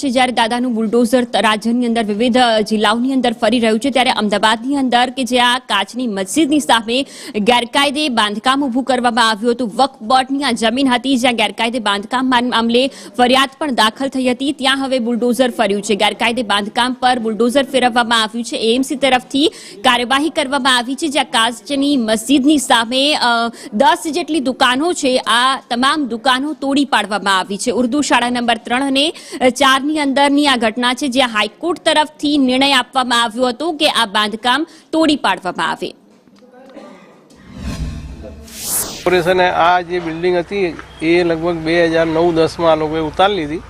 છે જ્યારે દાદાનું બુલડોઝર રાજ્યની અંદર વિવિધ જિલ્લાઓની અંદર ફરી રહ્યું છે ત્યારે અમદાવાદની અંદર કે જ્યાં કાચની મસ્જિદની સામે ગેરકાયદે બાંધકામ ઊભું કરવામાં આવ્યું હતું, વક્ફ બોર્ડની આ જમીન હતી જ્યાં ગેરકાયદે બાંધકામ મામલે ફરિયાદ પણ દાખલ થઈ હતી, ત્યાં હવે બુલડોઝર ફર્યું છે। ગેરકાયદે બાંધકામ પર બુલડોઝર ફેરવવામાં આવ્યું છે। એએમસી તરફથી કાર્યવાહી કરવામાં આવી છે જ્યાં કાચની મસ્જિદની સામે 10 જેટલી દુકાનો છે, આ તમામ દુકાનો તોડી પાડવામાં આવી છે। ઉર્દુ શાળા નંબર 3 અને 4 ની અંદરની આ ઘટના છે જ્યાં હાઈકોર્ટ તરફથી નિર્ણય આપવામાં આવ્યો હતો કે આ બાંધકામ તોડી પાડવામાં આવે। કોર્પોરેશને આ જે બિલ્ડિંગ હતી એ લગભગ 2009-10 માં આ લોકોએ ઉતારી લીધી,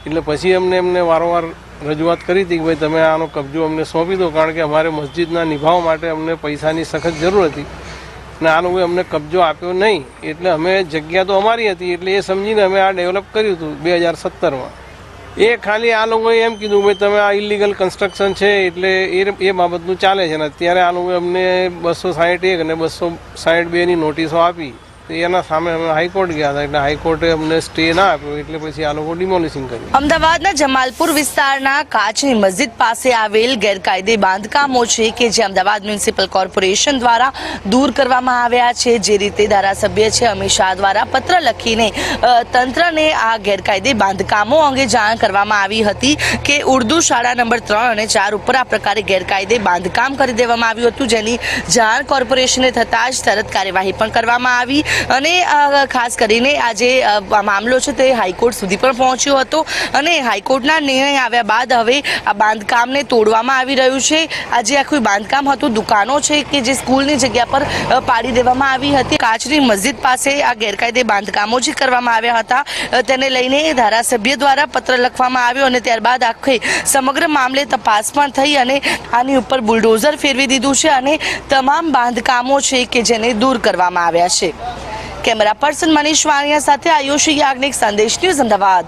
એટલે પછી એમને વારંવાર રજૂઆત કરી હતી કે ભાઈ તમે આનો કબજો અમને સોંપી દો, કારણ કે અમારે મસ્જિદના નિભાવ માટે અમને પૈસાની સખત જરૂર હતી અને આ લોકોએ અમને કબજો આપ્યો નહીં, એટલે અમે જગ્યા તો અમારી હતી એટલે એ સમજીને અમે આ ડેવલપ કર્યું હતું 2017 એ ખાલી આ લોકોએ એમ કીધું ભાઈ તમે આ ઇલીગલ કન્સ્ટ્રક્શન છે એટલે એ બાબતનું ચાલે છે ને અત્યારે આ લોકોએ અમને 261 અને 262ની નોટિસો આપી, તો એના સામે અમે હાઈકોર્ટ ગયા હતા એટલે હાઈકોર્ટે અમને સ્ટે ના આપ્યો એટલે પછી આ લોકો ડિમોલિશિંગ કર્યું। અમદાવાદના જમાલપુર વિસ્તારના કાચની મસ્જિદ પાસે આવેલ ગેરકાયદે બાંધકામો છે કે જે અમદાવાદ મ્યુનિસિપલ કોર્પોરેશન દ્વારા દૂર કરવામાં આવ્યા છે। જે રીતે ધારાસભ્ય છે અમિત શાહ દ્વારા પત્ર લખીને તંત્રને આ ગેરકાયદે બાંધકામો અંગે જાણ કરવામાં આવી હતી કે ઉર્દુ શાળા નંબર 3 અને 4 ઉપર આ પ્રકારે ગેરકાયદે બાંધકામ કરી દેવામાં આવ્યું હતું, જેની જાણ કોર્પોરેશને થતાં જ તરત કાર્યવાહી પણ કરવામાં આવી અને ખાસ કરીને આ જે મામલો છે તે હાઈકોર્ટ સુધી પણ પહોંચ્યો હતો અને હાઈકોર્ટના નિર્ણય આવ્યા બાદ હવે આ બાંધકામને તોડવામાં આવી રહ્યું છે। આ જે આખું બાંધકામ હતું, દુકાનો છે કે જે સ્કૂલની જગ્યા પર પાડી દેવામાં આવી હતી, કાચની મસ્જિદ પાસે આ ગેરકાયદે બાંધકામો જે કરવામાં આવ્યા હતા તેને લઈને ધારાસભ્ય દ્વારા પત્ર લખવામાં આવ્યો અને ત્યારબાદ આખે સમગ્ર મામલે તપાસ પણ થઈ અને આની ઉપર બુલડોઝર ફેરવી દીધું છે અને તમામ બાંધકામો છે કે જેને દૂર કરવામાં આવ્યા છે। કેમેરા પર્સન મનીષ વાણિયા સાથે આયુષી યાજ્ઞિક, સંદેશ ન્યૂઝ, અમદાવાદ।